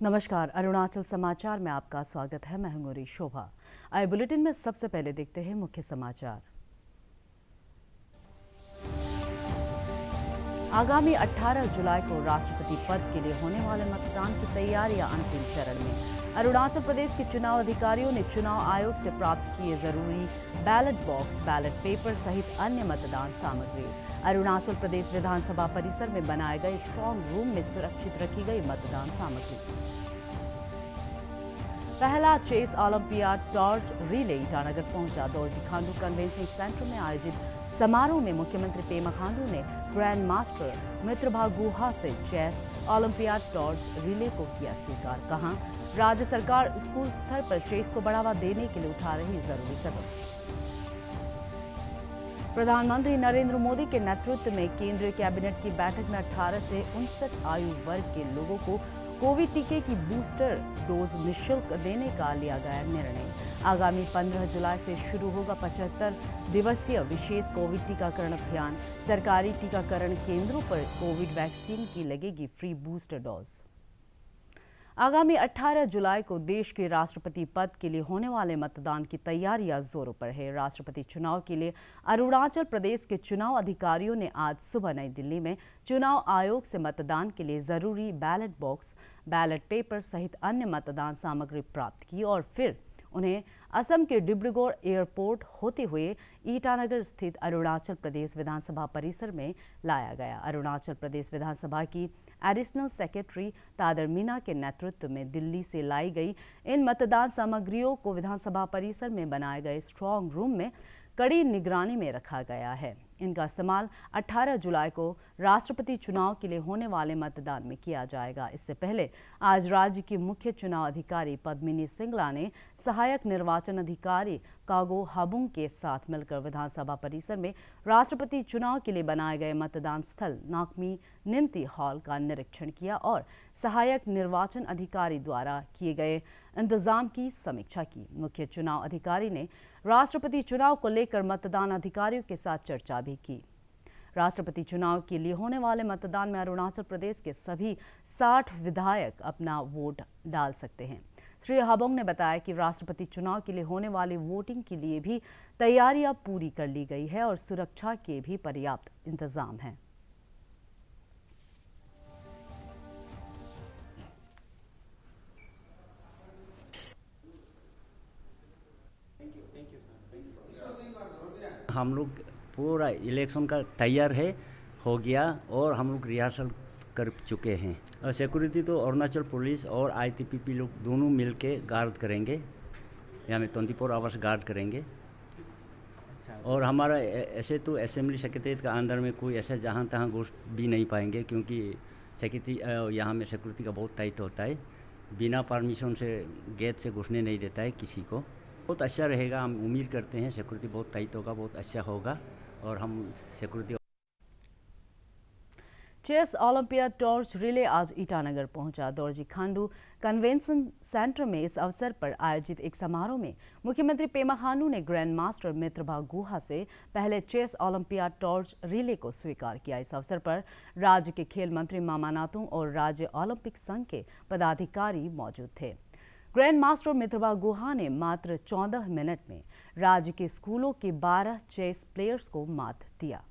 नमस्कार, अरुणाचल समाचार में आपका स्वागत है। मैं हूं शोभा। आए बुलेटिन में सबसे पहले देखते हैं मुख्य समाचार। आगामी 18 जुलाई को राष्ट्रपति पद के लिए होने वाले मतदान की तैयारियां अंतिम चरण में। अरुणाचल प्रदेश के चुनाव अधिकारियों ने चुनाव आयोग से प्राप्त किए जरूरी बैलेट बॉक्स, बैलेट पेपर सहित अन्य मतदान सामग्री। अरुणाचल प्रदेश विधानसभा परिसर में बनाए गए स्ट्रांग रूम में सुरक्षित रखी गई मतदान सामग्री। पहला chess olympiad torch relay Itanagar पहुंचा। दोरजी खांडू कन्वेंशन सेंटर में आयोजित समारोह में मुख्यमंत्री पेमा खांडू ने ग्रैंड मास्टर मित्रभा गुहा से चेस ओलंपियाड टॉर्च रिले को किया स्वीकार। कहा, राज्य सरकार स्कूल स्तर पर चेस को बढ़ावा देने के लिए उठा रही जरूरी कदम। प्रधानमंत्री नरेंद्र मोदी के नेतृत्व में केंद्रीय कैबिनेट की बैठक में 18 से 59 आयु वर्ग के लोगों को कोविड टीके की बूस्टर डोज निःशुल्क देने का लिया गया निर्णय। आगामी 15 जुलाई से शुरू होगा 75 दिवसीय विशेष कोविड टीकाकरण अभियान। सरकारी टीकाकरण केंद्रों पर कोविड वैक्सीन की लगेगी फ्री बूस्टर डोज। आगामी 18 जुलाई को देश के राष्ट्रपति पद के लिए होने वाले मतदान की तैयारियां जोरों पर है। राष्ट्रपति चुनाव के लिए अरुणाचल प्रदेश के चुनाव अधिकारियों ने आज सुबह नई दिल्ली में चुनाव आयोग से मतदान के लिए जरूरी बैलेट बॉक्स, बैलेट पेपर सहित अन्य मतदान सामग्री प्राप्त की और फिर उन्हें असम के डिब्रूगढ़ एयरपोर्ट होते हुए ईटानगर स्थित अरुणाचल प्रदेश विधानसभा परिसर में लाया गया। अरुणाचल प्रदेश विधानसभा की एडिशनल सेक्रेटरी तादर मीना के नेतृत्व में दिल्ली से लाई गई इन मतदान सामग्रियों को विधानसभा परिसर में बनाए गए स्ट्रांग रूम में कड़ी निगरानी में रखा गया है। इनका इस्तेमाल 18 जुलाई को राष्ट्रपति चुनाव के लिए होने वाले मतदान में किया जाएगा। इससे पहले आज राज्य की मुख्य चुनाव अधिकारी पद्मिनी सिंगला ने सहायक निर्वाचन अधिकारी कागो हाबुंग के साथ मिलकर विधानसभा परिसर में राष्ट्रपति चुनाव के लिए बनाए गए मतदान स्थल नाकमी निम्ति हॉल का निरीक्षण किया और सहायक निर्वाचन अधिकारी द्वारा किए गए इंतजाम की समीक्षा की। मुख्य चुनाव अधिकारी ने राष्ट्रपति चुनाव को लेकर मतदान अधिकारियों के साथ चर्चा भी की। राष्ट्रपति चुनाव के लिए होने वाले मतदान में अरुणाचल प्रदेश के सभी 60 विधायक अपना वोट डाल सकते हैं। श्री हाबोंग ने बताया कि राष्ट्रपति चुनाव के लिए होने वाली वोटिंग के लिए भी तैयारियां पूरी कर ली गई है और सुरक्षा के भी पर्याप्त इंतजाम हैं। हम लोग पूरा इलेक्शन का तैयार है, हो गया और हम लोग रिहर्सल कर चुके हैं। सिक्योरिटी तो अरुणाचल पुलिस और ITBP लोग दोनों मिलके गार्ड करेंगे, यहाँ में 24 आवर्स गार्ड करेंगे। और हमारा ऐसे तो असेंबली सेक्रेटरीट का अंदर में कोई ऐसा जहाँ तहाँ घुस भी नहीं पाएंगे, क्योंकि सेक्रेटरी यहाँ में सिक्योरिटी का बहुत टाइट होता है। बिना परमिशन से गेट से घुसने नहीं देता है किसी को। बहुत अच्छा रहेगा, हम उम्मीद करते हैं सिक्योरिटी बहुत टाइट होगा, बहुत अच्छा होगा और हम security. Chess olympiad torch relay आज ईटानगर पहुंचा। दोरजी खांडू कन्वेंशन सेंटर में इस अवसर पर आयोजित एक समारोह में मुख्यमंत्री पेमा खांडू ने ग्रैंड मास्टर मित्रभा गुहा से पहले चेस ओलंपियाड टॉर्च रिले को स्वीकार किया। इस अवसर पर राज्य के खेल मंत्री मामा नातुंग और राज्य ओलंपिक संघ के पदाधिकारी मौजूद थे। ग्रैंड मास्टर मित्रभा गुहा ने मात्र 14 मिनट में राज्य के स्कूलों के 12 चेस प्लेयर्स को मात दिया।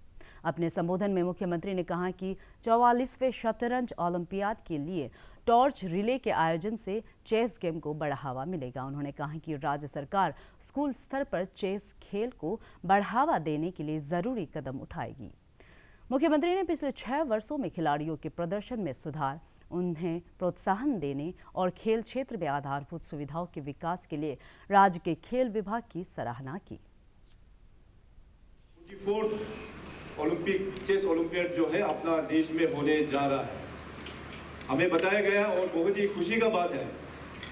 अपने संबोधन में मुख्यमंत्री ने कहा कि 44वें शतरंज ओलंपियाड के लिए टॉर्च रिले के आयोजन से चेस गेम को बढ़ावा मिलेगा। उन्होंने कहा कि राज्य सरकार स्कूल स्तर पर चेस खेल को बढ़ावा देने के लिए जरूरी कदम उठाएगी। मुख्यमंत्री ने पिछले 6 वर्षों में खिलाड़ियों के प्रदर्शन में सुधार, उन्हें प्रोत्साहन देने और खेल क्षेत्र में आधारभूत सुविधाओं के विकास के लिए राज्य के खेल विभाग की सराहना की। ओलंपिक चेस ओलंपियाड जो है अपना देश में होने जा रहा है, हमें बताया गया और बहुत ही खुशी का बात है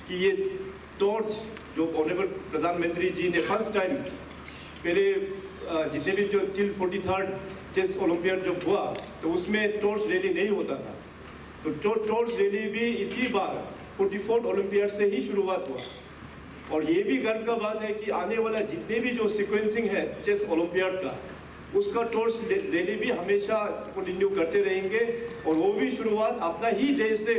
कि ये टॉर्च जो ऑनरेबल प्रधानमंत्री जी ने फर्स्ट टाइम पहले जितने भी जो टिल 43rd चेस ओलंपियाड जो हुआ तो उसमें टॉर्च रैली नहीं होता था, तो टॉर्च रैली भी इसी बार 44th ओलंपियाड से ही शुरुआत हुआ। और ये भी गर्व का बात है कि आने वाला जितने भी जो सीक्वेंसिंग है चेस ओलंपियाड का, उसका टॉर्च रैली भी हमेशा कंटिन्यू करते रहेंगे और वो भी शुरुआत अपना ही देश से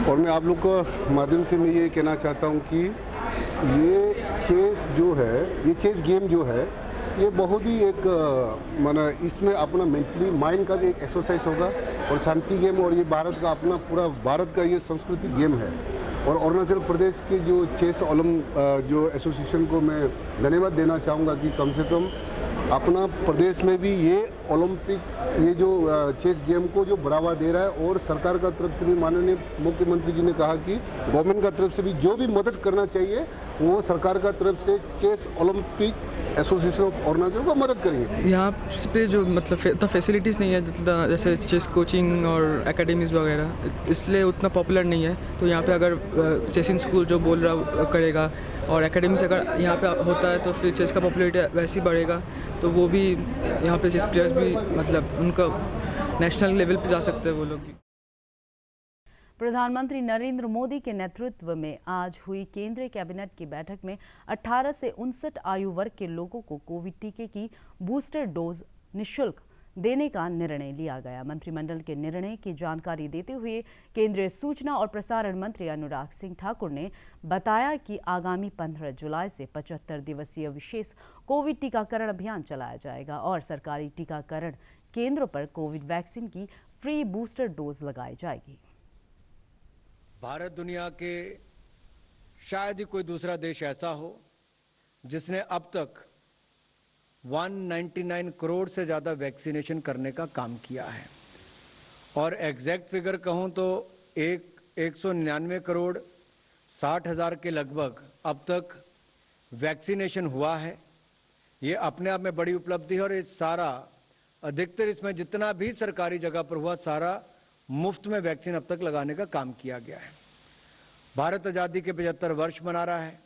और मैं आप लोग को माध्यम से मैं ये कहना चाहता हूँ कि ये चेस जो है, ये चेस गेम जो है, ये बहुत ही एक माना इसमें अपना मेंटली माइंड का भी एक एक्सरसाइज होगा और शांति गेम, और ये भारत का अपना पूरा भारत का ये संस्कृति गेम है। और अरुणाचल प्रदेश के जो चेस जो एसोसिएशन को मैं धन्यवाद देना चाहूँगा कि कम से कम अपना प्रदेश में भी ये ओलंपिक ये जो चेस गेम को जो बढ़ावा दे रहा है, और सरकार का तरफ से भी माननीय मुख्यमंत्री जी ने कहा कि गवर्नमेंट का तरफ से भी जो भी मदद करना चाहिए वो सरकार का तरफ से chess olympic association of Arunachal को मदद करेंगे। यहाँ पे जो मतलब तो फैसिलिटीज़ नहीं है जितना जैसे चेस कोचिंग और एकेडमीज़ वगैरह, इसलिए उतना पॉपुलर नहीं है। तो यहाँ पे अगर चेसिंग स्कूल जो बोल रहा करेगा और एकेडमी से अगर यहाँ पे होता है तो फिर चेस का पॉपुलरिटी वैसे ही बढ़ेगा, तो वो भी यहाँ पे चेस प्लेयर्स भी मतलब उनका नेशनल लेवल पे जा सकते हैं वो लोग भी। प्रधानमंत्री नरेंद्र मोदी के नेतृत्व में आज हुई केंद्रीय कैबिनेट की बैठक में 18 से 59 आयु वर्ग के लोगों को कोविड टीके की बूस्टर डोज निःशुल्क देने का निर्णय लिया गया। मंत्रिमंडल के निर्णय की जानकारी देते हुए केंद्रीय सूचना और प्रसारण मंत्री अनुराग सिंह ठाकुर ने बताया कि आगामी 15 जुलाई से 75 दिवसीय विशेष कोविड टीकाकरण अभियान चलाया जाएगा और सरकारी टीकाकरण केंद्रों पर कोविड वैक्सीन की फ्री बूस्टर डोज लगाई जाएगी। भारत दुनिया के शायद ही कोई दूसरा देश ऐसा हो जिसने अब तक 199 करोड़ से ज्यादा वैक्सीनेशन करने का काम किया है, और एग्जैक्ट फिगर कहूं तो 199 करोड़ 60 हजार के लगभग अब तक वैक्सीनेशन हुआ है। ये अपने आप में बड़ी उपलब्धि है, और ये सारा अधिकतर इसमें जितना भी सरकारी जगह पर हुआ सारा मुफ्त में वैक्सीन अब तक लगाने का काम किया गया है। भारत आजादी के 75 वर्ष मना रहा है,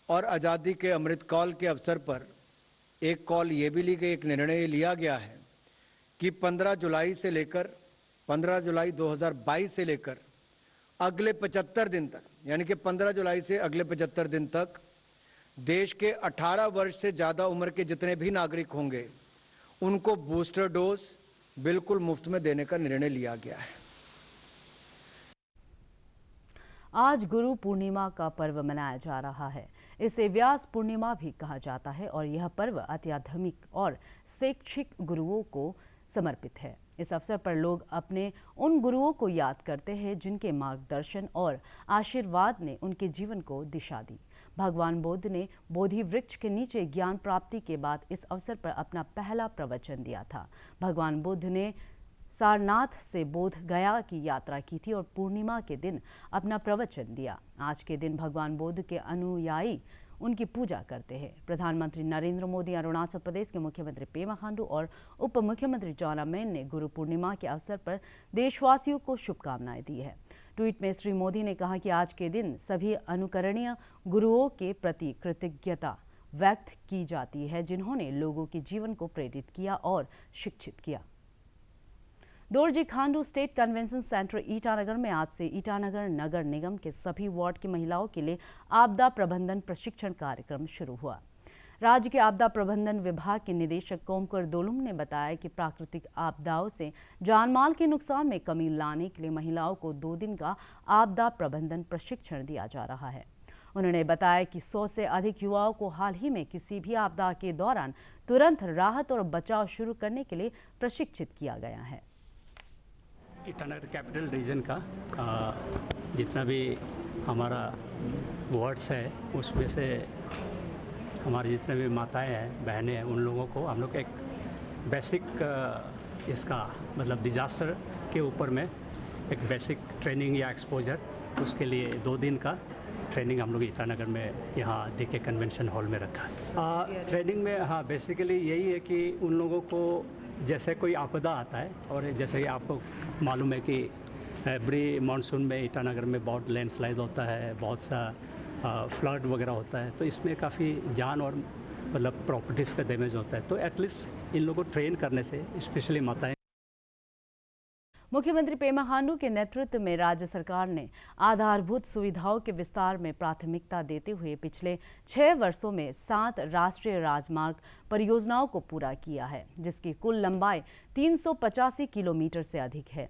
और आजादी के अमृत काल के अवसर पर एक कॉल ये भी ली गई, एक निर्णय लिया गया है कि 15 जुलाई 2022 से लेकर अगले 75 दिन तक, यानी कि 15 जुलाई से अगले 75 दिन तक देश के 18 वर्ष से ज्यादा उम्र के जितने भी नागरिक होंगे उनको बूस्टर डोज बिल्कुल मुफ्त में देने का निर्णय लिया गया है। आज गुरु पूर्णिमा का पर्व मनाया जा रहा है। इसे व्यास पूर्णिमा भी कहा जाता है और यह पर्व आध्यात्मिक और शैक्षिक गुरुओं को समर्पित है। इस अवसर पर लोग अपने उन गुरुओं को याद करते हैं जिनके मार्गदर्शन और आशीर्वाद ने उनके जीवन को दिशा दी। भगवान बुद्ध ने बोधि वृक्ष के नीचे ज्ञान प्राप्ति के बाद इस अवसर पर अपना पहला प्रवचन दिया था। भगवान बुद्ध ने सारनाथ से बोध गया की यात्रा की थी और पूर्णिमा के दिन अपना प्रवचन दिया। आज के दिन भगवान बुद्ध के अनुयायी उनकी पूजा करते हैं। प्रधानमंत्री नरेंद्र मोदी, अरुणाचल प्रदेश के मुख्यमंत्री पेमा खांडू और उप मुख्यमंत्री चाउना मेन ने गुरु पूर्णिमा के अवसर पर देशवासियों को शुभकामनाएं दी है। ट्वीट में श्री मोदी ने कहा कि आज के दिन सभी अनुकरणीय गुरुओं के प्रति कृतज्ञता व्यक्त की जाती है जिन्होंने लोगों के जीवन को प्रेरित किया और शिक्षित किया। Dorji Khandu state convention centre Itanagar में आज से ईटानगर नगर निगम के सभी वार्ड की महिलाओं के लिए आपदा प्रबंधन प्रशिक्षण कार्यक्रम शुरू हुआ। राज्य के आपदा प्रबंधन विभाग के निदेशक कोमकर दोलुम ने बताया कि प्राकृतिक आपदाओं से जानमाल के नुकसान में कमी लाने के लिए महिलाओं को 2 दिन का आपदा प्रबंधन प्रशिक्षण दिया जा रहा है। उन्होंने बताया कि 100 से अधिक युवाओं को हाल ही में किसी भी आपदा के दौरान तुरंत राहत और बचाव शुरू करने के लिए प्रशिक्षित किया गया है। ईटानगर कैपिटल रीजन का जितना भी हमारा वार्ड्स है उसमें से हमारे जितने भी माताएं हैं, बहनें हैं, उन लोगों को हम लोग एक बेसिक इसका मतलब डिज़ास्टर के ऊपर में एक बेसिक ट्रेनिंग या एक्सपोजर, उसके लिए 2 दिन का ट्रेनिंग हम लोग ईटानगर में यहाँ DK कन्वेंशन हॉल में रखा है। ट्रेनिंग में हाँ बेसिकली यही है कि उन लोगों को जैसे कोई आपदा आता है, और जैसे कि आपको मालूम है कि एवरी मानसून में ईटानगर में बहुत लैंडस्लाइड होता है, बहुत सा फ्लड वगैरह होता है, तो इसमें काफ़ी जान और मतलब प्रॉपर्टीज़ का डैमेज होता है। तो एटलीस्ट इन लोगों को ट्रेन करने से स्पेशली माताएं। मुख्यमंत्री पेमा खांडू के नेतृत्व में राज्य सरकार ने आधारभूत सुविधाओं के विस्तार में प्राथमिकता देते हुए पिछले 6 वर्षों में 7 राष्ट्रीय राजमार्ग परियोजनाओं को पूरा किया है, जिसकी कुल लंबाई 385 किलोमीटर से अधिक है।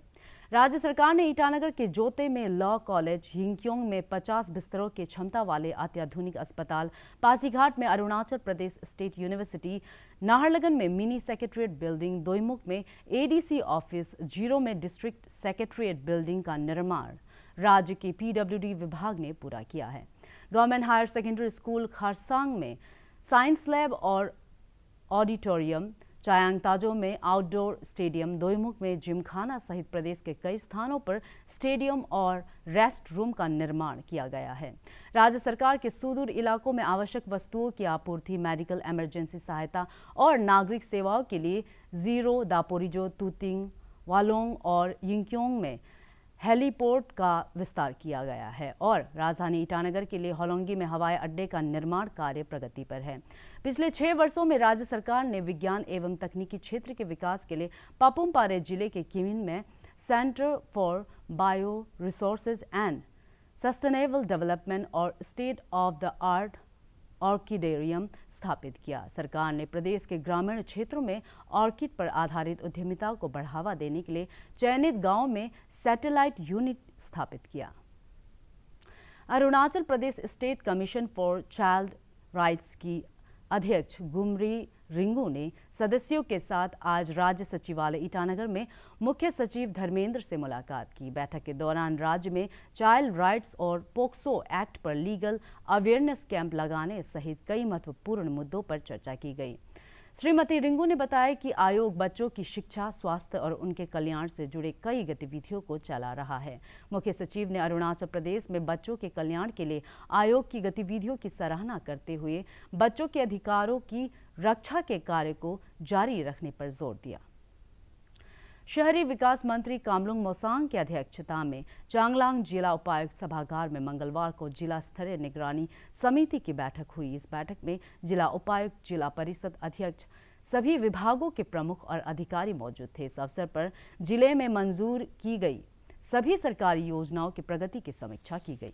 राज्य सरकार ने ईटानगर के जोते में लॉ कॉलेज, यिंगक्योंग में 50 बिस्तरों की क्षमता वाले अत्याधुनिक अस्पताल, पासीघाट में अरुणाचल प्रदेश स्टेट यूनिवर्सिटी, नाहरलगुन में मिनी सेक्रेटरीट बिल्डिंग, दोईमुख में एडीसी ऑफिस, जीरो में डिस्ट्रिक्ट सेक्रेटरीट बिल्डिंग का निर्माण राज्य के पीडब्ल्यूडी विभाग ने पूरा किया है। Government higher secondary school Kharsang में साइंस लैब और ऑडिटोरियम, चायांगताजो में आउटडोर स्टेडियम, दोईमुख में जिमखाना सहित प्रदेश के कई स्थानों पर स्टेडियम और रेस्ट रूम का निर्माण किया गया है। राज्य सरकार के सुदूर इलाकों में आवश्यक वस्तुओं की आपूर्ति, मेडिकल इमरजेंसी सहायता और नागरिक सेवाओं के लिए जीरो, दापोरिजो, तुतिंग, वालोंग और यिंगक्योंग में हेलीपोर्ट का विस्तार किया गया है और राजधानी ईटानगर के लिए होलोंगी में हवाई अड्डे का निर्माण कार्य प्रगति पर है। पिछले 6 वर्षों में राज्य सरकार ने विज्ञान एवं तकनीकी क्षेत्र के विकास के लिए पापुम पारे जिले के किमिन में Centre for Bio Resources and Sustainable Development और state of the art orchidarium स्थापित किया। सरकार ने प्रदेश के ग्रामीण क्षेत्रों में ऑर्किड पर आधारित उद्यमिता को बढ़ावा देने के लिए चयनित गांवों में सैटेलाइट यूनिट स्थापित किया। Arunachal Pradesh State Commission for Child Rights की अध्यक्ष गुमरी रिंगू ने सदस्यों के साथ आज राज्य सचिवालय ईटानगर में मुख्य सचिव धर्मेंद्र से मुलाकात की। बैठक के दौरान राज्य में चाइल्ड राइट्स और पोक्सो एक्ट पर लीगल अवेयरनेस कैंप लगाने सहित कई महत्वपूर्ण मुद्दों पर चर्चा की गई। श्रीमती रिंगू ने बताया कि आयोग बच्चों की शिक्षा, स्वास्थ्य और उनके कल्याण से जुड़े कई गतिविधियों को चला रहा है। मुख्य सचिव ने अरुणाचल प्रदेश में बच्चों के कल्याण के लिए आयोग की गतिविधियों की सराहना करते हुए बच्चों के अधिकारों की रक्षा के कार्य को जारी रखने पर जोर दिया। शहरी विकास मंत्री कामलुंग मोसांग की अध्यक्षता में चांगलांग जिला उपायुक्त सभागार में मंगलवार को जिला स्तरीय निगरानी समिति की बैठक हुई। इस बैठक में जिला उपायुक्त, जिला परिषद अध्यक्ष, सभी विभागों के प्रमुख और अधिकारी मौजूद थे। इस अवसर पर जिले में मंजूर की गई सभी सरकारी योजनाओं की प्रगति की समीक्षा की गई।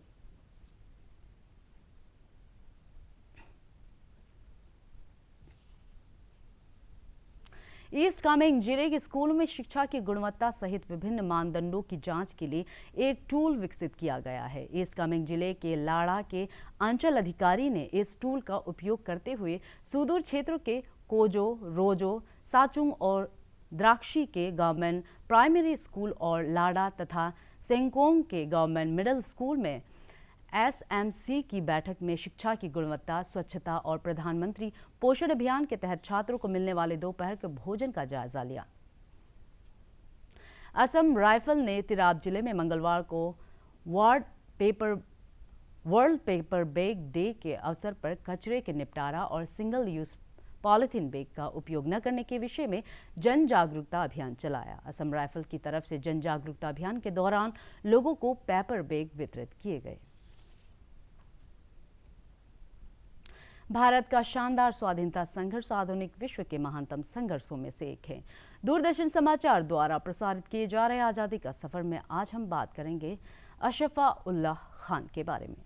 ईस्ट कामेंग जिले के स्कूलों में शिक्षा की गुणवत्ता सहित विभिन्न मानदंडों की जांच के लिए एक टूल विकसित किया गया है। ईस्ट कामेंग जिले के लाड़ा के अंचल अधिकारी ने इस टूल का उपयोग करते हुए सुदूर क्षेत्रों के कोजो, रोजो, साचुंग और द्राक्षी के गवर्नमेंट प्राइमरी स्कूल और लाड़ा तथा सेंगकोंग के गवर्नमेंट मिडिल स्कूल में एसएमसी की बैठक में शिक्षा की गुणवत्ता, स्वच्छता और प्रधानमंत्री पोषण अभियान के तहत छात्रों को मिलने वाले दोपहर के भोजन का जायजा लिया। असम राइफल ने तिराप जिले में मंगलवार को वर्ल्ड पेपर बैग डे के अवसर पर कचरे के निपटारा और सिंगल यूज पॉलिथीन बैग का उपयोग न करने के विषय में जन जागरूकता अभियान चलाया। असम राइफल की तरफ से जन जागरूकता अभियान के दौरान लोगों को पेपर बैग वितरित किए गए। भारत का शानदार स्वाधीनता संघर्ष आधुनिक विश्व के महानतम संघर्षों में से एक है। दूरदर्शन समाचार द्वारा प्रसारित किए जा रहे आज़ादी का सफर में आज हम बात करेंगे अशफा उल्लाह खान के बारे में।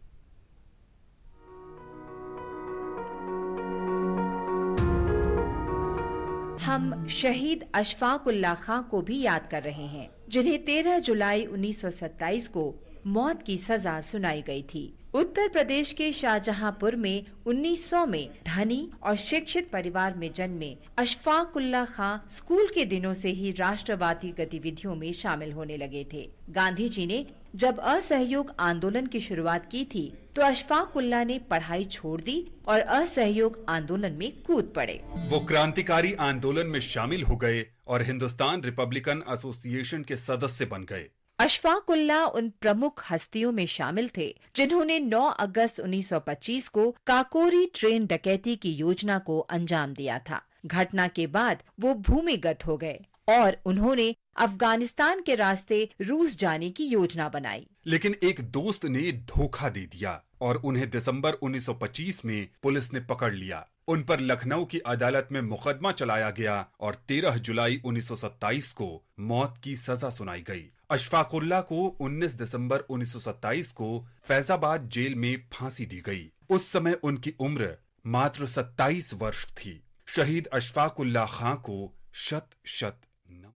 हम शहीद अशफाक उल्लाह खां को भी याद कर रहे हैं, जिन्हें 13 जुलाई 1927 को मौत की सजा सुनाई गई थी। उत्तर प्रदेश के शाहजहांपुर में 1900 में धनी और शिक्षित परिवार में जन्मे अशफाक उल्लाह खां स्कूल के दिनों से ही राष्ट्रवादी गतिविधियों में शामिल होने लगे थे। गांधी जी ने जब असहयोग आंदोलन की शुरुआत की थी तो अशफाक उल्लाह ने पढ़ाई छोड़ दी और असहयोग आंदोलन में कूद पड़े। वो क्रांतिकारी आंदोलन में शामिल हो गए और हिंदुस्तान रिपब्लिकन एसोसिएशन के सदस्य बन गए। अशफाक उल्लाह उन प्रमुख हस्तियों में शामिल थे जिन्होंने 9 अगस्त 1925 को काकोरी ट्रेन डकैती की योजना को अंजाम दिया था। घटना के बाद वो भूमिगत हो गए और उन्होंने अफगानिस्तान के रास्ते रूस जाने की योजना बनाई। लेकिन एक दोस्त ने धोखा दे दिया और उन्हें दिसंबर 1925 में पुलिस ने पकड़ लिया। उन पर लखनऊ की अदालत में मुकदमा चलाया गया और 13 जुलाई 1927 को मौत की सजा सुनाई गई। अशफाक उल्लाह को 19 दिसंबर 1927 को फैजाबाद जेल में फांसी दी गई। उस समय उनकी उम्र मात्र 27 वर्ष थी। शहीद अशफाक उल्लाह खां को शत शत नमन।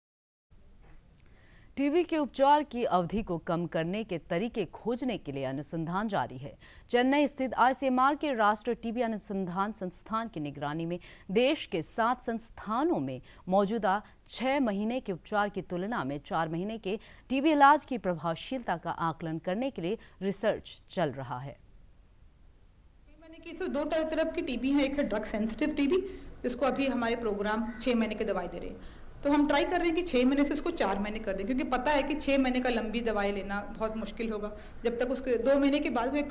टीबी के उपचार की अवधि को कम करने के तरीके खोजने के लिए अनुसंधान जारी है। चेन्नई स्थित आईसीएमआर के राष्ट्रीय टीबी अनुसंधान संस्थान की निगरानी में देश के 7 संस्थानों में मौजूदा 6 महीने के उपचार की तुलना में 4 महीने के टीबी इलाज की प्रभावशीलता का आकलन करने के लिए रिसर्च चल रहा है। कि दो तरफ की टीबी है, एक है ड्रग सेंसिटिव टीबी जिसको अभी हमारे प्रोग्राम 6 महीने की दवाई दे रहे हैं। तो हम ट्राई कर रहे हैं कि 6 महीने से उसको 4 महीने कर दें, क्योंकि पता है कि 6 महीने का लंबी दवाई लेना बहुत मुश्किल होगा। जब तक उसके 2 महीने के बाद वो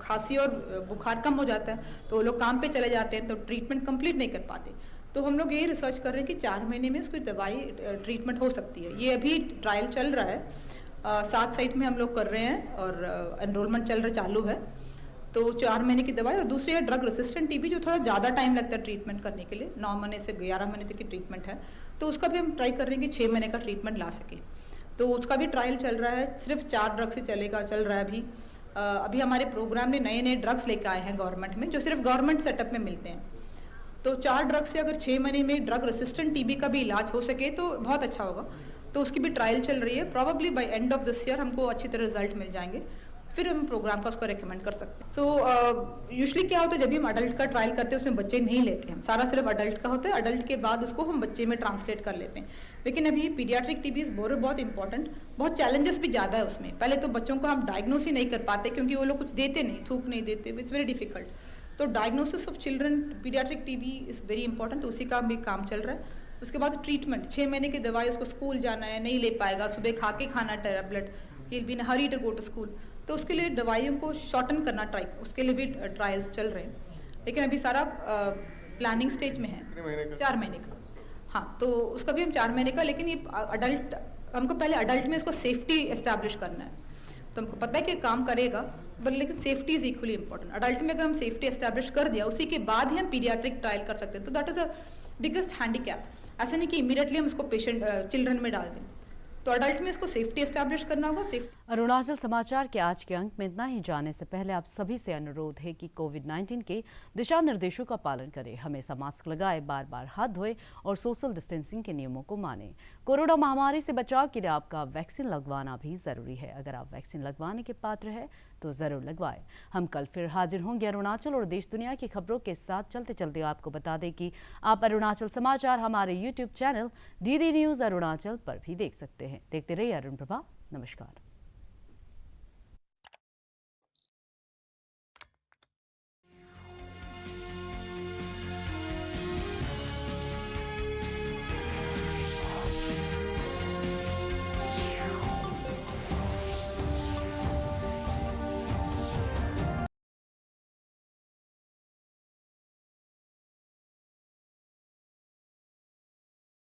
खांसी और बुखार कम हो जाता है तो वो लोग काम पे चले जाते हैं, तो ट्रीटमेंट कंप्लीट नहीं कर पाते। तो हम लोग यही रिसर्च कर रहे हैं कि 4 महीने में उसकी दवाई ट्रीटमेंट हो सकती है। ये अभी ट्रायल चल रहा है, 7 साइट में हम लोग कर रहे हैं और एनरोलमेंट चालू है। तो 4 महीने की दवाई, और दूसरी है ड्रग रेसिस्टेंट टीबी जो थोड़ा ज़्यादा टाइम लगता है ट्रीटमेंट करने के लिए, 9 महीने से 11 महीने तक की ट्रीटमेंट है। तो उसका भी हम ट्राई कर रहे हैं कि 6 महीने का ट्रीटमेंट ला सके। तो उसका भी ट्रायल चल रहा है, सिर्फ 4 ड्रग से चल रहा है अभी। अभी हमारे प्रोग्राम में नए ड्रग्स लेकर आए हैं गवर्नमेंट में, जो सिर्फ गवर्नमेंट सेटअप में मिलते हैं। तो 4 ड्रग से अगर 6 महीने में ड्रग रेसिस्टेंट टीबी का भी इलाज हो सके तो बहुत अच्छा होगा। तो उसकी भी ट्रायल चल रही है। Probably by end of this year हमको अच्छी तरह रिजल्ट मिल जाएंगे, फिर हम प्रोग्राम का उसको रेकमेंड कर सकते हैं। सो यूजुअली क्या होता है, जब भी हम अडल्ट का ट्रायल करते हैं उसमें बच्चे नहीं लेते हम, सारा सिर्फ अडल्ट का होता है। अडल्ट के बाद उसको हम बच्चे में ट्रांसलेट कर लेते हैं। लेकिन अभी पीडियाट्रिक टीबीज बहुत इंपॉर्टेंट, बहुत चैलेंजेस भी ज़्यादा है उसमें। पहले तो बच्चों को हम डायग्नोस ही नहीं कर पाते क्योंकि वो लोग कुछ देते नहीं, थूक नहीं देते, इट्स वेरी डिफिकल्ट। तो diagnosis of children paediatric TB is very important, तो उसी का भी काम चल रहा है। उसके बाद ट्रीटमेंट, 6 महीने की दवाई, उसको स्कूल जाना है, नहीं ले पाएगा, सुबह खा के खाना tablet, he will be in hurry to go to school. तो उसके लिए दवाइयों को शॉर्टन करना उसके लिए भी ट्रायल्स चल रहे हैं। लेकिन अभी सारा प्लानिंग स्टेज में है। 4 महीने का, हाँ, तो उसका भी हम 4 महीने का। लेकिन ये अडल्ट, हमको पहले अडल्ट में इसको सेफ्टी एस्टैब्लिश करना है। तो हमको पता है कि काम करेगा, बट लेकिन safety is equally important. Adult में अगर हम सेफ्टी एस्टैब्लिश कर दिया, उसी के बाद ही हम पीडियाट्रिक ट्रायल कर सकते हैं। तो that is a biggest handicap. ऐसा नहीं कि इमीडिएटली हम इसको पेशेंट चिल्ड्रन में डाल दें, तो अडल्ट में इसको सेफ्टी एस्टैब्लिश करना होगा। अरुणाचल समाचार के आज के अंक में इतना ही। जाने से पहले आप सभी से अनुरोध है कि कोविड-19 के दिशा निर्देशों का पालन करें, हमेशा मास्क लगाएं, बार बार हाथ धोएं और सोशल डिस्टेंसिंग के नियमों को मानें। कोरोना महामारी से बचाव के लिए आपका वैक्सीन लगवाना भी जरूरी है। अगर आप वैक्सीन लगवाने के पात्र हैं तो जरूर लगवाएं। हम कल फिर हाजिर होंगे अरुणाचल और देश दुनिया की खबरों के साथ। चलते चलते आपको बता दें कि आप अरुणाचल समाचार हमारे YouTube channel DD news Arunachal पर भी देख सकते हैं। देखते रहिए अरुण प्रभा। नमस्कार।